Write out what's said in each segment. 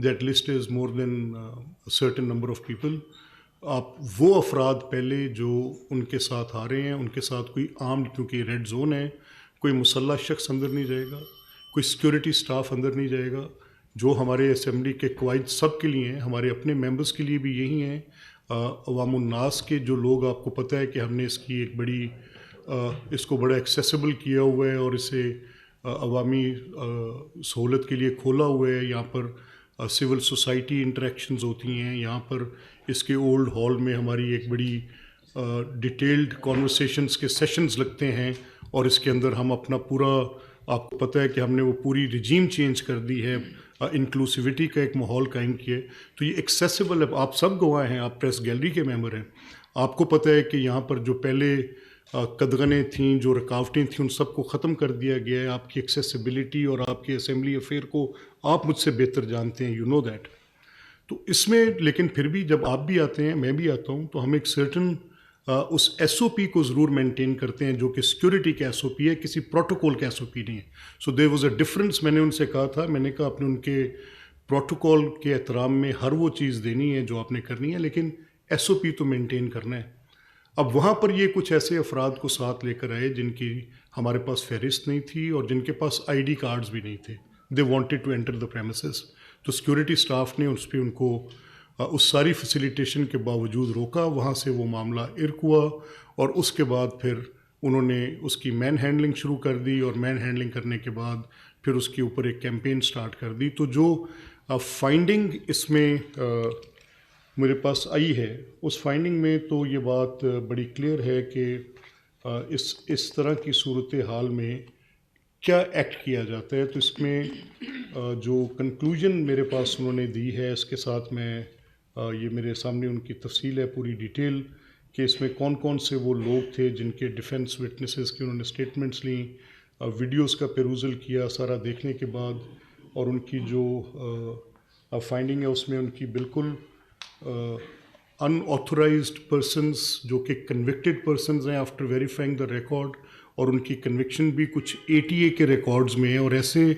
that list is more than a certain number of people. آپ وہ افراد پہلے جو ان کے ساتھ آ رہے ہیں ان کے ساتھ کوئی عام، کیونکہ ریڈ زون ہے، کوئی مسلح شخص اندر نہیں جائے گا، کوئی سیکورٹی سٹاف اندر نہیں جائے گا. جو ہمارے اسمبلی کے قواعد سب کے لیے ہیں، ہمارے اپنے ممبرس کے لیے بھی یہی ہیں. عوام الناس کے جو لوگ، آپ کو پتہ ہے کہ ہم نے اس کی ایک بڑی اس کو بڑا ایکسیسیبل کیا ہوا ہے اور اسے عوامی سہولت کے لیے کھولا ہوا ہے. یہاں پر سول سوسائٹی انٹریکشنز ہوتی ہیں. یہاں پر اس کے اولڈ ہال میں ہماری ایک بڑی ڈیٹیلڈ کانورسیشنز کے سیشنز لگتے ہیں، اور اس کے اندر ہم اپنا پورا، آپ کو پتہ ہے کہ ہم نے وہ پوری رجیم چینج کر دی ہے، انکلوسیوٹی کا ایک ماحول قائم کیا ہے. تو یہ ایکسیسیبل ہے. آپ سب گواہ ہیں، آپ پریس گیلری کے ممبر ہیں. آپ کو پتہ ہے کہ یہاں پر جو پہلے قدغنیں تھیں، جو رکاوٹیں تھیں، ان سب کو ختم کر دیا گیا ہے. آپ کی ایکسیسیبلٹی اور آپ کے اسمبلی افیئر کو آپ مجھ سے بہتر جانتے ہیں، یو نو دیٹ. تو اس میں لیکن پھر بھی جب آپ بھی آتے ہیں، میں بھی آتا ہوں، تو ہم ایک سرٹن اس ایس او پی کو ضرور مینٹین کرتے ہیں جو کہ سیکورٹی کا ایس او پی ہے، کسی پروٹوکول کا ایس او پی نہیں ہے. سو دیر واز اے ڈفرنس. میں نے ان سے کہا تھا، میں نے کہا آپ نے ان کے پروٹوکول کے احترام میں ہر وہ چیز دینی ہے جو آپ نے کرنی ہے، لیکن ایس او پی تو مینٹین کرنا ہے. اب وہاں پر یہ کچھ ایسے افراد کو ساتھ لے کر آئے جن کی ہمارے پاس فہرست نہیں تھی اور جن کے پاس آئی ڈی کارڈز بھی نہیں تھے. They wanted to enter the premises. تو سیکورٹی سٹاف نے اس پہ ان کو اس ساری فیسیلیٹیشن کے باوجود روکا. وہاں سے وہ معاملہ ارک ہوا اور اس کے بعد پھر انہوں نے اس کی مین ہینڈلنگ شروع کر دی، اور مین ہینڈلنگ کرنے کے بعد پھر اس کے اوپر ایک کیمپین سٹارٹ کر دی. تو جو فائنڈنگ اس میں میرے پاس آئی ہے، اس فائنڈنگ میں تو یہ بات بڑی کلیئر ہے کہ اس طرح کی صورتحال میں کیا ایکٹ کیا جاتا ہے. تو اس میں جو کنکلوژن میرے پاس انہوں نے دی ہے، اس کے ساتھ میں یہ میرے سامنے ان کی تفصیل ہے، پوری ڈیٹیل، کہ اس میں کون کون سے وہ لوگ تھے جن کے ڈیفنس وٹنسز کی انہوں نے اسٹیٹمنٹس لیں. ویڈیوز کا پیروزل کیا سارا دیکھنے کے بعد، اور ان کی جو فائنڈنگ ہے اس میں ان کی بالکل ان آتھورائزڈ پرسنز جو کہ کنوکٹڈ پرسنز ہیں آفٹر ویریفائنگ دا ریکارڈ، اور ان کی کنوکشن بھی کچھ ATA کے ریکارڈز میں ہیں، اور ایسے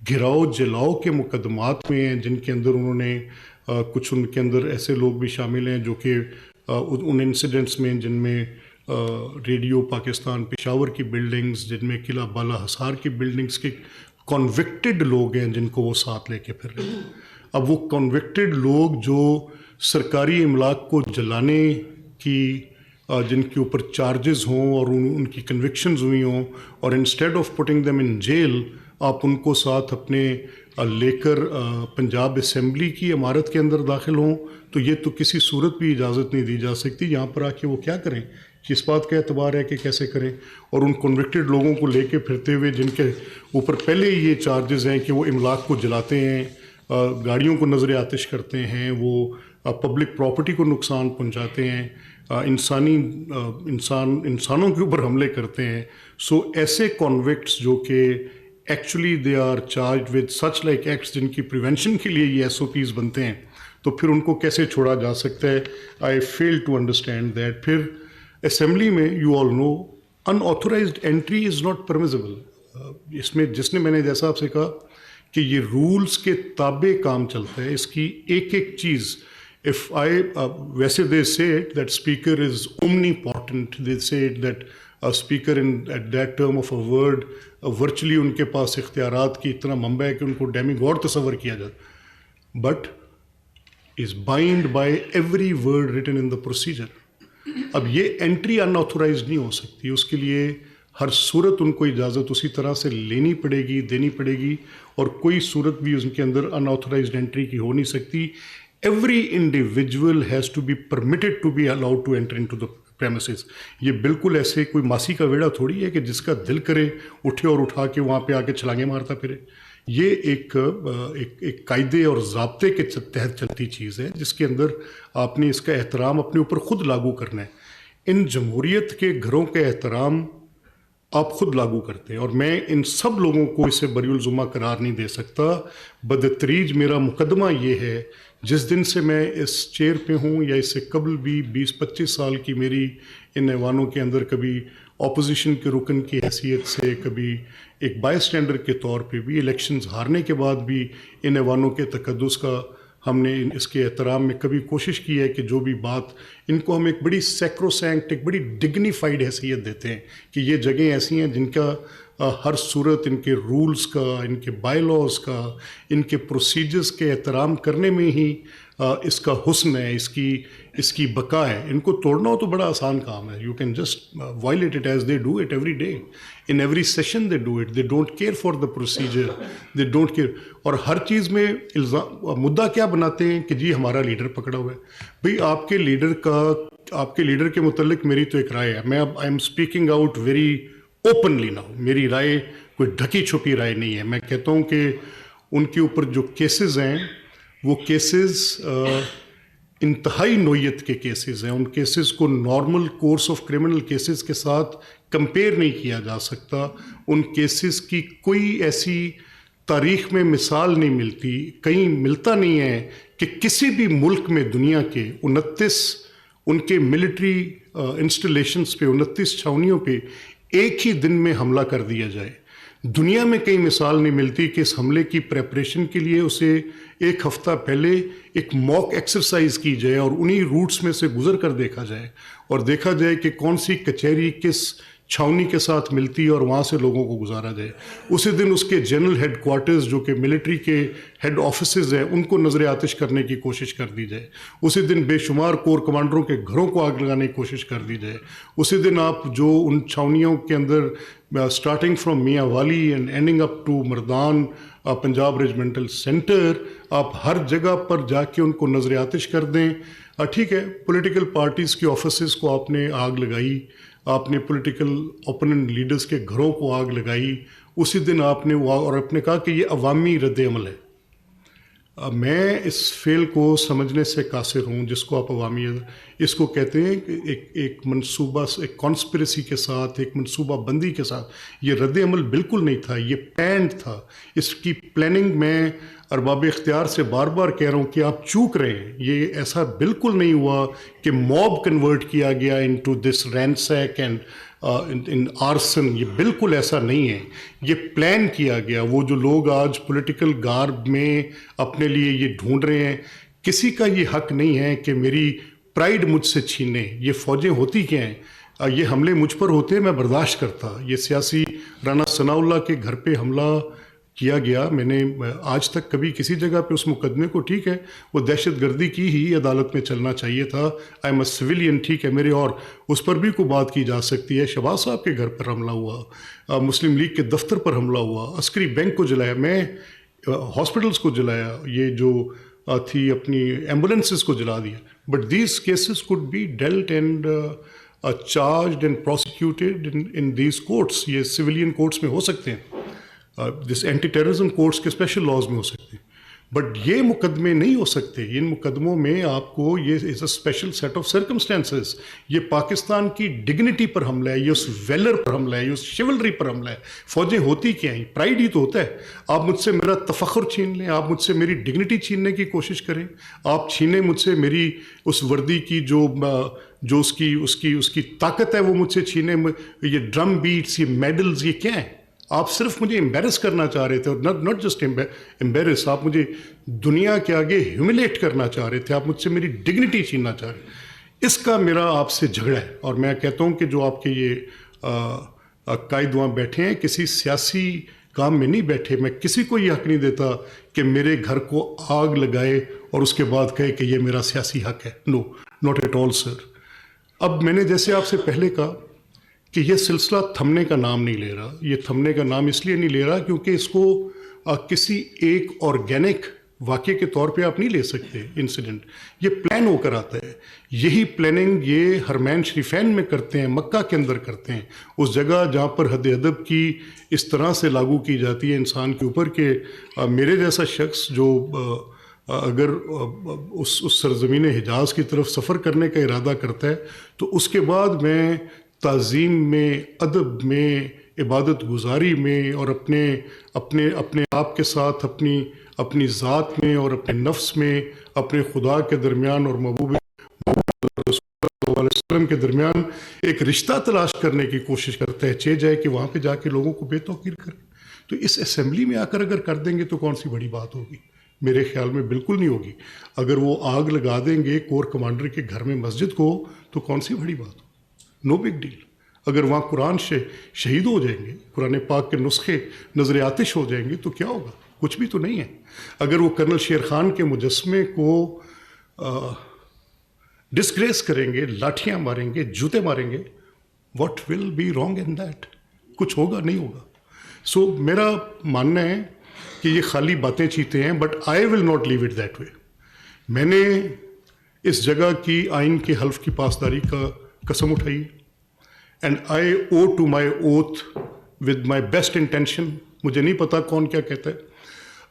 گھراؤ جلاؤ کے مقدمات میں ہیں جن کے اندر انہوں نے کچھ، ان کے اندر ایسے لوگ بھی شامل ہیں جو کہ ان انسیڈنٹس میں جن میں ریڈیو پاکستان پشاور کی بلڈنگز، جن میں قلعہ بالا حصار کی بلڈنگز کے کنوکٹڈ لوگ ہیں جن کو وہ ساتھ لے کے پھر رہے ہیں. اب وہ کنوکٹڈ لوگ جو سرکاری املاک کو جلانے کی، جن کے اوپر چارجز ہوں اور ان کی کنوکشنز ہوئی ہوں، اور instead of putting them in jail آپ ان کو ساتھ اپنے لے کر پنجاب اسمبلی کی عمارت کے اندر داخل ہوں، تو یہ تو کسی صورت بھی اجازت نہیں دی جا سکتی. یہاں پر آ کے وہ کیا کریں، کس بات کا اعتبار ہے کہ کیسے کریں. اور ان کنوکٹڈ لوگوں کو لے کے پھرتے ہوئے جن کے اوپر پہلے ہی یہ چارجز ہیں کہ وہ املاک کو جلاتے ہیں، گاڑیوں کو نظر آتش کرتے ہیں، وہ پبلک پراپرٹی کو نقصان پہنچاتے ہیں، انسانوں کے اوپر حملے کرتے ہیں. سو ایسے کنوکٹس جو کہ actually they are charged with such like acts, جن کی پریونشن کے لیے یہ SOPs بنتے ہیں، تو پھر ان کو کیسے چھوڑا جا سکتا ہے؟ I fail to understand that. پھر اسمبلی میں you all know unauthorised entry is not permissible. اس میں جس نے، میں نے جیسا آپ سے کہا کہ یہ رولز کے تابع کام چلتا ہے، اس کی ایک ایک چیز. ویسے they say it that speaker is omnipotent, they say it that a speaker at that term of a word virtually ان کے پاس اختیارات کی اتنا منبع ہے کہ ان کو ڈیمی گاڈ تصور کیا جاتا، but is bound by every word written in the procedure. اب یہ انٹری ان آتھورائزڈ نہیں ہو سکتی، اس کے لیے ہر صورت ان کو اجازت اسی طرح سے لینی پڑے گی، دینی پڑے گی، اور کوئی صورت بھی ان کے اندر ان آتھورائزڈ انٹری کی ہو نہیں سکتی. Every individual has to be permitted to be allowed to enter into the premises. یہ بالکل ایسے کوئی ماسی کا ویڑا تھوڑی ہے کہ جس کا دل کرے اٹھے اور اٹھا کے وہاں پہ آ کے چھلانگیں مارتا پھرے. یہ ایک قاعدے اور ضابطے کے تحت چلتی چیز ہے جس کے اندر آپ نے اس کا احترام اپنے اوپر خود لاگو کرنا ہے. ان جمہوریت کے گھروں کا احترام آپ خود لاگو کرتے ہیں، اور میں ان سب لوگوں کو اسے بری الزمہ قرار نہیں دے سکتا. بدتریج میرا مقدمہ یہ ہے، جس دن سے میں اس چیئر پہ ہوں یا اس سے قبل بھی 20-25 سال کی میری ان ایوانوں کے اندر کبھی اپوزیشن کے رکن کی حیثیت سے، کبھی ایک بائی اسٹینڈر کے طور پہ بھی، الیکشنز ہارنے کے بعد بھی ان ایوانوں کے تقدس کا ہم نے اس کے احترام میں کبھی کوشش کی ہے کہ جو بھی بات ان کو ہم ایک بڑی سیکروسینکٹ، ایک بڑی ڈگنیفائڈ حیثیت دیتے ہیں کہ یہ جگہیں ایسی ہیں جن کا ہر صورت ان کے رولز کا، ان کے بائی لاز کا، ان کے پروسیجرز کے احترام کرنے میں ہی اس کا حسن ہے، اس کی بقا ہے. ان کو توڑنا ہو تو بڑا آسان کام ہے. You can just violate it as they do it every day. In every session they do it. They don't care for the procedure. They don't care. اور ہر چیز میں مدعا کیا بناتے ہیں کہ جی ہمارا لیڈر پکڑا ہوا ہے. بھئی آپ کے لیڈر کے متعلق میری تو ایک رائے ہے. میں اب I am speaking out very openly now. میری رائے کوئی ڈھکی چھپی رائے نہیں ہے. میں کہتا ہوں کہ ان کے اوپر جو کیسز ہیں وہ کیسز انتہائی نوعیت کے کیسز ہیں. ان کیسز کو normal course of criminal cases کے ساتھ کمپیئر نہیں کیا جا سکتا. ان کیسز کی کوئی ایسی تاریخ میں مثال نہیں ملتی، کہیں ملتا نہیں ہے کہ کسی بھی ملک میں دنیا کے 29 ان کے ملٹری انسٹالیشنز پہ، 29 چھاؤنیوں پہ ایک ہی دن میں حملہ کر دیا جائے. دنیا میں کئی مثال نہیں ملتی کہ اس حملے کی پریپریشن کے لیے اسے ایک ہفتہ پہلے ایک موک ایکسرسائز کی جائے اور انہی روٹس میں سے گزر کر دیکھا جائے اور دیکھا جائے کہ کون سی کچہری کس چھاؤنی کے ساتھ ملتی ہے اور وہاں سے لوگوں کو گزارا جائے. اسی دن اس کے جنرل ہیڈ کوارٹرز جو کہ ملٹری کے ہیڈ آفیسز ہیں ان کو نظر آتش کرنے کی کوشش کر دی جائے. اسی دن بے شمار کور کمانڈروں کے گھروں کو آگ لگانے کی کوشش کر دی جائے. اسی دن آپ جو ان چھاؤنیوں کے اندر starting from Mianwali and ending up to Mardan Punjab regimental centre, آپ ہر جگہ پر جا کے ان کو نظر آتش کر دیں. ٹھیک ہے، پولیٹیکل پارٹیز کے آفیسز کو آپ نے آگ لگائی، آپ نے پولیٹیکل اوپوننٹ لیڈرز کے گھروں کو آگ لگائی. اسی دن آپ نے اور آپ نے کہا کہ یہ عوامی رد عمل ہے. میں اس فعل کو سمجھنے سے قاصر ہوں جس کو آپ عوامی، اس کو کہتے ہیں کہ ایک منصوبہ، ایک کانسپریسی کے ساتھ، ایک منصوبہ بندی کے ساتھ. یہ رد عمل بالکل نہیں تھا، یہ پلانڈ تھا. اس کی پلاننگ میں ارباب اختیار سے بار بار کہہ رہا ہوں کہ آپ چوک رہے ہیں. یہ ایسا بالکل نہیں ہوا کہ موب کنورٹ کیا گیا into this ransack and in arson. یہ بالکل ایسا نہیں ہے. یہ پلان کیا گیا. وہ جو لوگ آج پولیٹیکل گارب میں اپنے لیے یہ ڈھونڈ رہے ہیں، کسی کا یہ حق نہیں ہے کہ میری پرائیڈ مجھ سے چھینے. یہ فوجیں ہوتی کیا ہیں؟ یہ حملے مجھ پر ہوتے میں برداشت کرتا. یہ سیاسی رانا ثناء اللہ کے گھر پہ حملہ کیا گیا، میں نے آج تک کبھی کسی جگہ پہ اس مقدمے کو، ٹھیک ہے وہ دہشت گردی کی ہی عدالت میں چلنا چاہیے تھا. آئی ایم اے سویلین، ٹھیک ہے میرے، اور اس پر بھی کوئی بات کی جا سکتی ہے. شہباز صاحب کے گھر پر حملہ ہوا، مسلم لیگ کے دفتر پر حملہ ہوا، عسکری بینک کو جلایا، میں ہاسپٹلس کو جلایا، یہ جو تھی اپنی ایمبولینسز کو جلا دیا. But these cases could be dealt and charged and prosecuted in these courts. یہ سویلین کورٹس میں ہو سکتے ہیں، جس اینٹی ٹیررزم کورٹس کے اسپیشل لاز میں ہو سکتے ہیں. بٹ یہ مقدمے نہیں ہو سکتے. ان مقدموں میں آپ کو یہ is a special set of circumstances. یہ پاکستان کی ڈگنیٹی پر حملہ ہے، یہ اس ویلر پر حملہ ہے، یہ اس شیولری پر حملہ ہے. فوجیں ہوتی کیا ہیں؟ پرائیڈ ہی تو ہوتا ہے. آپ مجھ سے میرا تفخر چھین لیں، آپ مجھ سے میری ڈگنیٹی چھیننے کی کوشش کریں، آپ چھینیں مجھ سے میری اس وردی کی جو اس کی طاقت ہے، وہ مجھ سے چھینے. یہ ڈرم بیٹس، یہ میڈلز، یہ کیا ہیں؟ آپ صرف مجھے امبیرس کرنا چاہ رہے تھے، اور ناٹ جسٹ امبیرس، آپ مجھے دنیا کے آگے ہیوملیٹ کرنا چاہ رہے تھے. آپ مجھ سے میری ڈگنیٹی چھیننا چاہ رہے ہیں. اس کا میرا آپ سے جھگڑا ہے. اور میں کہتا ہوں کہ جو آپ کے یہ قائد وہاں بیٹھے ہیں کسی سیاسی کام میں نہیں بیٹھے. میں کسی کو یہ حق نہیں دیتا کہ میرے گھر کو آگ لگائے اور اس کے بعد کہے کہ یہ میرا سیاسی حق ہے. نو، ناٹ ایٹ آل سر. اب میں نے جیسے آپ سے پہلے کہا کہ یہ سلسلہ تھمنے کا نام نہیں لے رہا. یہ تھمنے کا نام اس لیے نہیں لے رہا کیونکہ اس کو کسی ایک آرگینک واقعے کے طور پہ آپ نہیں لے سکتے. انسیڈنٹ یہ پلان ہو کر آتا ہے. یہی پلاننگ یہ حرمین شریفین میں کرتے ہیں، مکہ کے اندر کرتے ہیں، اس جگہ جہاں پر حد ادب کی اس طرح سے لاگو کی جاتی ہے انسان کے اوپر کہ میرے جیسا شخص جو اگر اس سرزمین حجاز کی طرف سفر کرنے کا ارادہ کرتا ہے تو اس کے بعد میں تعظیم میں، ادب میں، عبادت گزاری میں، اور اپنے آپ کے ساتھ اپنی ذات میں اور اپنے نفس میں، اپنے خدا کے درمیان اور محبوب رسول اللہ کے درمیان ایک رشتہ تلاش کرنے کی کوشش کرتا ہے، چہ جائے کہ وہاں پہ جا کے لوگوں کو بے توقیر کرے. تو اس اسمبلی میں آ کر اگر کر دیں گے تو کون سی بڑی بات ہوگی؟ میرے خیال میں بالکل نہیں ہوگی. اگر وہ آگ لگا دیں گے کور کمانڈر کے گھر میں مسجد کو تو کون سی بڑی بات ہو؟ نو بگ ڈیل. اگر وہاں قرآن شہید ہو جائیں گے، قرآن پاک کے نسخے نظر آتش ہو جائیں گے تو کیا ہوگا؟ کچھ بھی تو نہیں ہے. اگر وہ کرنل شیر خان کے مجسمے کو ڈسگریس کریں گے، لاٹھیاں ماریں گے، جوتے ماریں گے، what will be wrong in that? کچھ ہوگا نہیں ہوگا. سو میرا ماننا ہے کہ یہ خالی باتیں چیتے ہیں، but I will not leave it that way. میں نے اس جگہ کی آئین کے حلف کی پاسداری کا قسم اٹھائی، and I owe to my oath with my best intention. مجھے نہیں پتا کون کیا کہتا ہے.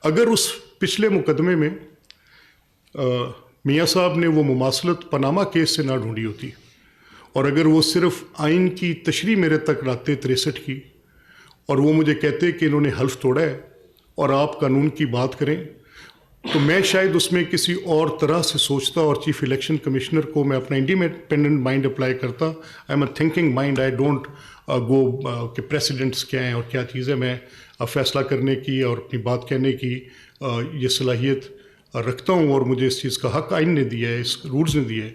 اگر اس پچھلے مقدمے میں میاں صاحب نے وہ مماثلت پاناما کیس سے نہ ڈھونڈی ہوتی، اور اگر وہ صرف آئین کی تشریح میرے تک لاتے 63 کی، اور وہ مجھے کہتے کہ انہوں نے حلف توڑا ہے اور آپ قانون کی بات کریں، تو میں شاید اس میں کسی اور طرح سے سوچتا اور چیف الیکشن کمشنر کو میں اپنا انڈیپینڈنٹ مائنڈ اپلائی کرتا. I am a thinking mind. I don't go کہ پریسیڈنٹس کیا ہیں اور کیا چیز ہے. میں فیصلہ کرنے کی اور اپنی بات کہنے کی یہ صلاحیت رکھتا ہوں، اور مجھے اس چیز کا حق آئین نے دیا ہے، اس رولز نے دیا ہے.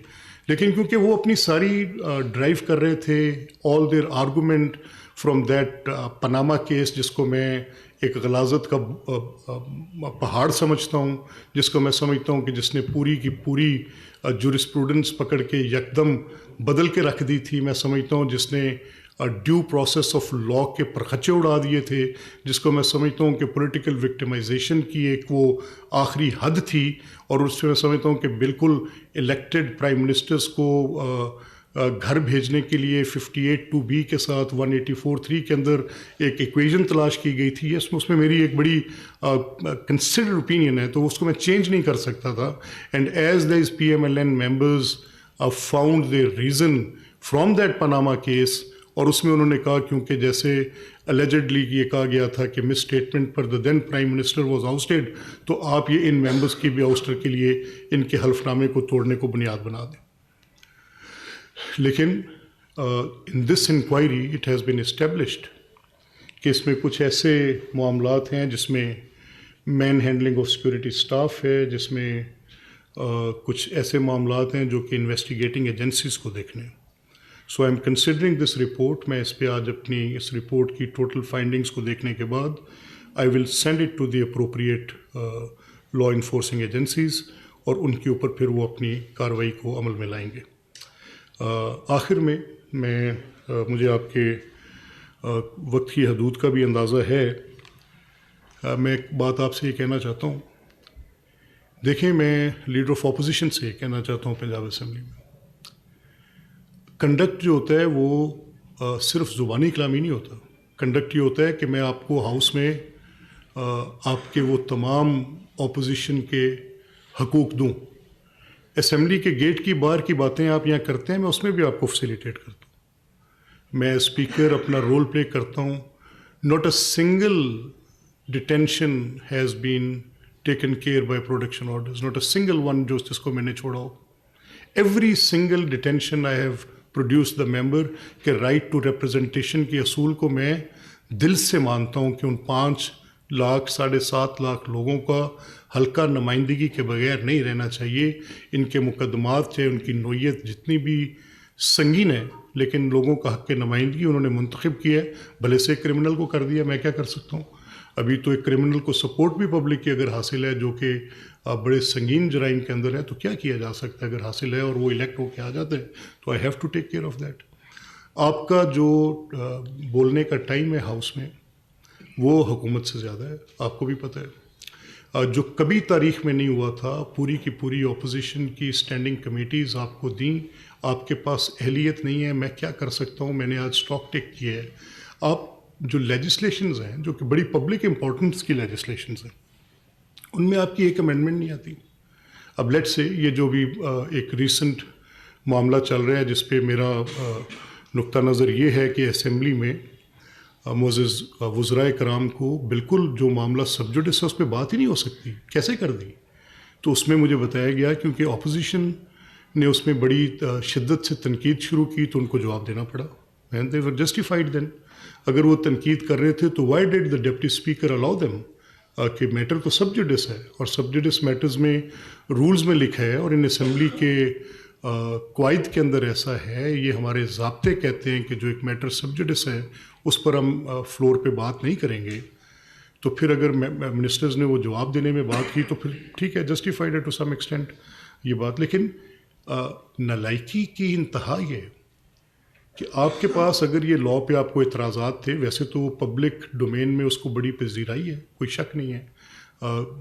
لیکن کیونکہ وہ اپنی ساری ڈرائیو کر رہے تھے all their argument from that Panama case, جس کو میں ایک غلاظت کا پہاڑ سمجھتا ہوں، جس کو میں سمجھتا ہوں کہ جس نے پوری کی پوری جورسپروڈنس پکڑ کے یکدم بدل کے رکھ دی تھی. میں سمجھتا ہوں جس نے ڈیو پروسیس آف لا کے پرخچے اڑا دیے تھے، جس کو میں سمجھتا ہوں کہ پولیٹیکل وکٹمائزیشن کی ایک وہ آخری حد تھی. اور اس سے میں سمجھتا ہوں کہ بالکل الیکٹڈ پرائم منسٹرز کو گھر بھیجنے کے لیے 58(2)B کے ساتھ 184(3) کے اندر ایک ایکویژن تلاش کی گئی تھی. اس میں میری ایک بڑی کنسیڈرڈ اوپینین ہے، تو اس کو میں چینج نہیں کر سکتا تھا. And as these PMLN members found their reason from that Panama case, اور اس میں انہوں نے کہا کیونکہ جیسے الیجڈلی یہ کہا گیا تھا کہ مس اسٹیٹمنٹ پر the then prime minister was ousted, تو آپ یہ ان ممبرس کی بھی آؤسٹر کے لیے ان کے حلف نامے کو توڑنے کو بنیاد بنا دیں. لیکن in this inquiry it has been established کہ اس میں کچھ ایسے معاملات ہیں جس میں manhandling of security staff ہے، جس میں کچھ ایسے معاملات ہیں جو کہ انویسٹیگیٹنگ ایجنسیز کو دیکھنے. So I am considering this report. میں اس پہ آج اپنی اس رپورٹ کی ٹوٹل فائنڈنگس کو دیکھنے کے بعد I will send it to the appropriate law enforcing agencies, اور ان کے اوپر پھر وہ اپنی کارروائی کو عمل میں لائیں گے. آخر میں مجھے آپ کے وقت کی حدود کا بھی اندازہ ہے. میں ایک بات آپ سے یہ کہنا چاہتا ہوں. دیکھیں، میں لیڈر آف اپوزیشن سے یہ کہنا چاہتا ہوں پنجاب اسمبلی میں کنڈکٹ جو ہوتا ہے وہ صرف زبانی کلامی نہیں ہوتا. کنڈکٹ یہ ہوتا ہے کہ میں آپ کو ہاؤس میں آپ کے وہ تمام اپوزیشن کے حقوق دوں. اسمبلی کے گیٹ کی باہر کی باتیں آپ یہاں کرتے ہیں، میں اس میں بھی آپ کو فیسیلیٹیٹ کرتا ہوں. میں اسپیکر اپنا رول پلے کرتا ہوں. Not a single detention has been taken care by production orders, not a single one جس کو میں نے چھوڑا ہو. Every single detention I have produce the member کہ رائٹ ٹو ریپرزنٹیشن کے اصول کو میں دل سے مانتا ہوں کہ ان 5 لاکھ 7.5 لاکھ لوگوں کا حلقہ نمائندگی کے بغیر نہیں رہنا چاہیے. ان کے مقدمات چاہے ان کی نوعیت جتنی بھی سنگین ہے، لیکن لوگوں کا حق نمائندگی انہوں نے منتخب کیا ہے. بھلے سے کرمنل کو کر دیا، میں کیا کر سکتا ہوں؟ ابھی تو ایک کرمنل کو سپورٹ بھی پبلک کی اگر حاصل ہے جو کہ بڑے سنگین جرائم کے اندر ہے، تو کیا کیا جا سکتا ہے؟ اگر حاصل ہے اور وہ الیکٹ ہو کے آ جاتے ہیں تو I have to take care of that. آپ کا جو بولنے کا ٹائم ہے ہاؤس میں وہ حکومت سے زیادہ ہے، آپ کو بھی پتہ ہے. جو کبھی تاریخ میں نہیں ہوا تھا. پوری کی پوری اپوزیشن کی اسٹینڈنگ کمیٹیز آپ کو دیں، آپ کے پاس اہلیت نہیں ہے. میں کیا کر سکتا ہوں؟ میں نے آج اسٹاک ٹیک کیا ہے. آپ جو لیجسلیشنز ہیں جو کہ بڑی پبلک امپورٹنس کی لیجسلیشنز ہیں، ان میں آپ کی ایک امینڈمنٹ نہیں آتی. اب لیٹ سے یہ جو بھی ایک ریسنٹ معاملہ چل رہا ہے جس پہ میرا نقطہ نظر یہ ہے کہ اسمبلی میں معزز وزرائے کرام کو بالکل جو معاملہ سبجوڈس ہے اس پہ بات ہی نہیں ہو سکتی. کیسے کر دی؟ تو اس میں مجھے بتایا گیا کیونکہ اپوزیشن نے اس میں بڑی شدت سے تنقید شروع کی تو ان کو جواب دینا پڑا اینڈ دے ور جسٹیفائڈ دین. اگر وہ تنقید کر رہے تھے تو why did the deputy speaker allow them کہ میٹر تو سب جوڈس ہے اور سب جوڈس میٹرز میں رولز میں لکھا ہے اور ان اسمبلی کے قواعد کے اندر ایسا ہے, یہ ہمارے ضابطے کہتے ہیں کہ جو ایک میٹر سب جوڈس ہے اس پر ہم فلور پہ بات نہیں کریں گے. تو پھر اگر منسٹرز نے وہ جواب دینے میں بات کی تو پھر ٹھیک ہے, جسٹیفائڈ ہے ٹو سم ایکسٹینٹ یہ بات. لیکن نالائکی کی انتہا یہ کہ آپ کے پاس اگر یہ لاء پہ آپ کو اعتراضات تھے, ویسے تو پبلک ڈومین میں اس کو بڑی پذیرائی ہے, کوئی شک نہیں ہے.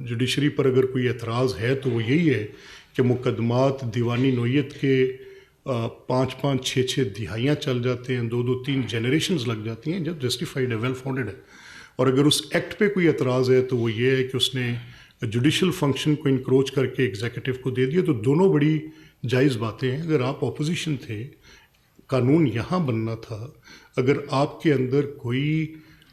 جوڈیشری پر اگر کوئی اعتراض ہے تو وہ یہی ہے کہ مقدمات دیوانی نوعیت کے 5-5 6 دہائیاں چل جاتے ہیں, 2-3 جنریشنز لگ جاتی ہیں, جب جسٹیفائڈ ہے, ویل فاؤنڈیڈ ہے. اور اگر اس ایکٹ پہ کوئی اعتراض ہے تو وہ یہ ہے کہ اس نے جوڈیشل فنکشن کو انکروچ کر کے ایگزیکٹو کو دے دیا. تو دونوں بڑی جائز باتیں ہیں. اگر آپ اپوزیشن تھے, قانون یہاں بننا تھا. اگر آپ کے اندر کوئی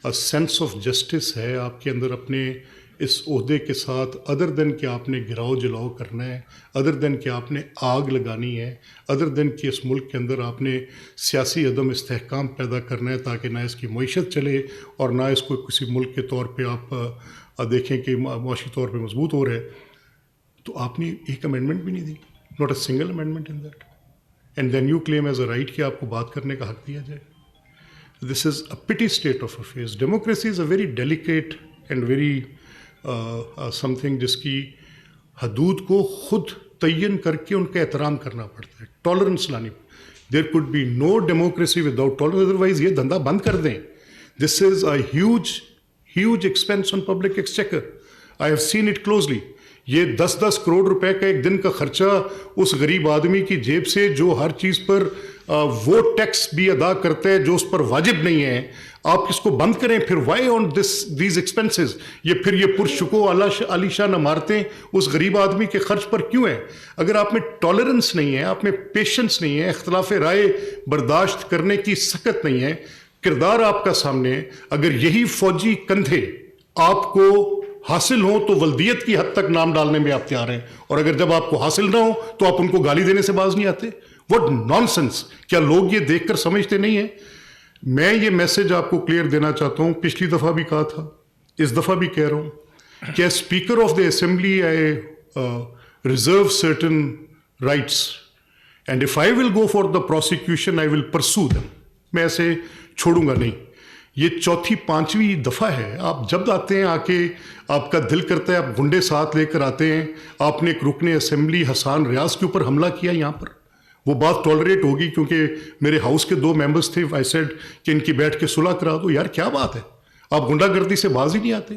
سینس آف جسٹس ہے, آپ کے اندر اپنے اس عہدے کے ساتھ ادر دین کہ آپ نے گراؤ جلاؤ کرنا ہے, ادر دین کہ آپ نے آگ لگانی ہے, ادر دین کہ اس ملک کے اندر آپ نے سیاسی عدم استحکام پیدا کرنا ہے تاکہ نہ اس کی معیشت چلے اور نہ اس کو کسی ملک کے طور پہ آپ دیکھیں کہ معاشی طور پہ مضبوط ہو رہا ہے, تو آپ نے ایک امینڈمنٹ بھی نہیں دی, not a single amendment in that. And then you claim as a right کہ آپ کو بات کرنے کا حق دیا جائے. دس از اے پٹی state of affairs. Democracy is a very delicate and very some thing جس کی حدود کو خود تعین کر کے ان کا احترام کرنا پڑتا ہے, ٹالرنس لانی. There could be no democracy without tolerance, otherwise یہ دھندا بند کر دیں. This is a huge expense on public exchequer. I have seen it closely. یہ 10-10 کروڑ روپے کا ایک دن کا خرچہ اس غریب آدمی کی جیب سے جو ہر چیز پر وہ ٹیکس بھی ادا کرتا ہے جو اس پر واجب نہیں ہے, آپ اس کو بند کریں. پھر وائی آن دیز ایکسپینسز, یہ پرشکو عالیشان عمارتیں اس غریب آدمی کے خرچ پر کیوں ہیں؟ اگر آپ میں ٹالرنس نہیں ہے, آپ میں پیشنس نہیں ہے, اختلاف رائے برداشت کرنے کی سخت نہیں ہے, کردار آپ کا سامنے ہے. اگر یہی فوجی کندھے آپ کو حاصل ہوں تو ولدیت کی حد تک نام ڈالنے میں آپ تیار ہیں, اور اگر جب آپ کو حاصل نہ ہو تو آپ ان کو گالی دینے سے باز نہیں آتے. What naan sense. کیا لوگ یہ دیکھ کر سمجھتے نہیں ہیں؟ میں یہ میسج آپ کو کلیئر دینا چاہتا ہوں, پچھلی دفعہ بھی کہا تھا, اس دفعہ بھی کہہ رہا ہوں کہ speaker of the assembly I reserve certain rights and if I will go for the prosecution I will pursue them. میں ایسے چھوڑوں گا نہیں. یہ 4-5ویں دفعہ ہے. آپ جب آتے ہیں, آ کے آپ کا دل کرتا ہے آپ گنڈے ساتھ لے کر آتے ہیں. آپ نے ایک رکن اسمبلی حسان ریاض کے اوپر حملہ کیا یہاں پر, وہ بات ٹالریٹ ہوگی کیونکہ میرے ہاؤس کے 2 ممبرس تھے. آئی سیڈ کہ ان کی بیٹھ کے صلح کرا دو. یار کیا بات ہے, آپ غنڈہ گردی سے باز ہی نہیں آتے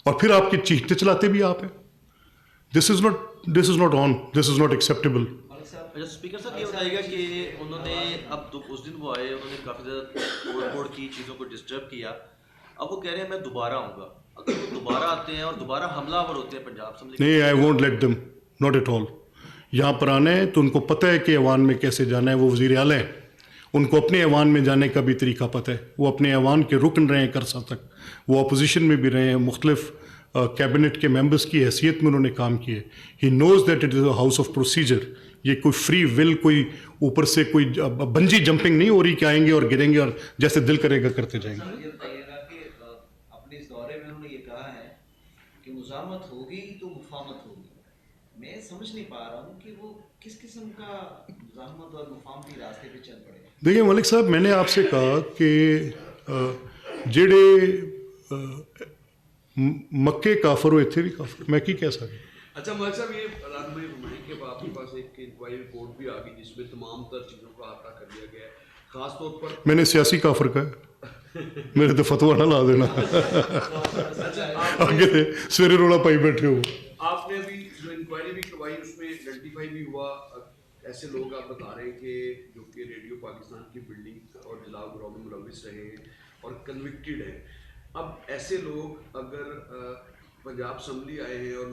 اور پھر آپ کی چیختے چلاتے بھی آپ ہیں. This is not on, this is not acceptable. Speaker صاحب یہ بتائیے گا کہ انہوں نے اب اس دن وہ آئے, انہوں نے کافی زیادہ توڑ کی چیزوں کو ڈسٹرب کیا. اب وہ کہہ رہے ہیں میں دوبارہ آؤں گا. اگر وہ دوبارہ آتے ہیں اور دوبارہ حملہ آور ہوتے ہیں پنجاب اسمبلی, نہیں, I won't let them, not at all. یہاں پر آنا ہے تو ان کو پتہ ہے کہ ایوان میں کیسے جانا ہے. وہ وزیر اعلیٰ ہیں, ان کو اپنے ایوان میں جانے کا بھی طریقہ پتہ ہے. وہ اپنے ایوان کے رکن رہے ہیں کرسا تک, وہ اپوزیشن میں بھی رہے ہیں, مختلف کیبنٹ کے ممبرس کی حیثیت میں انہوں نے کام کیے. He knows that it is a house of procedure. یہ کوئی فری ول, کوئی اوپر سے کوئی بنجی جمپنگ نہیں ہو رہی کہ آئیں گے اور گریں گے اور جیسے دل کرے گا کرتے جائیں گے. یہ بتائیے گا کہ اپنے اس دورے میں انہوں نے یہ کہا ہے کہ مزاحمت ہوگی تو مفاہمت ہوگی. میں سمجھ نہیں پا رہا ہوں کہ وہ کس قسم کا مزاحمت اور مفاہمتی راستے پہ چل پڑے. دیکھیں ملک صاحب, میں نے آپ سے کہا کہ جڑے مکے کافر ہوئے تھے بھی کافر, میں کی کہہ سکتا. اچھا ملک صاحب, یہ رات میں فرمائیں کہ آپ کے پاس ایک انکوائری رپورٹ بھی آ گئی جس میں تمام تر چیزوں کا احاطہ کر دیا گیا ہے, خاص طور پر میں نے سیاسی کافر کہا, میرے تو فتویٰ نہ لا دینا. آگے تھے سویرے رولا پائی بیٹھے ہو. آپ نے ابھی جو انکوائری بھی کروائی اس میں آئیڈینٹیفائی بھی ہوا ایسے لوگ آپ بتا رہے ہیں کہ جو کہ ریڈیو پاکستان کی بلڈنگ اور جلاؤ گراؤ میں ملوث رہے ہیں اور کنوکٹڈ ہیں. اب ایسے لوگ اگر پنجاب اسمبلی آئے ہیں اور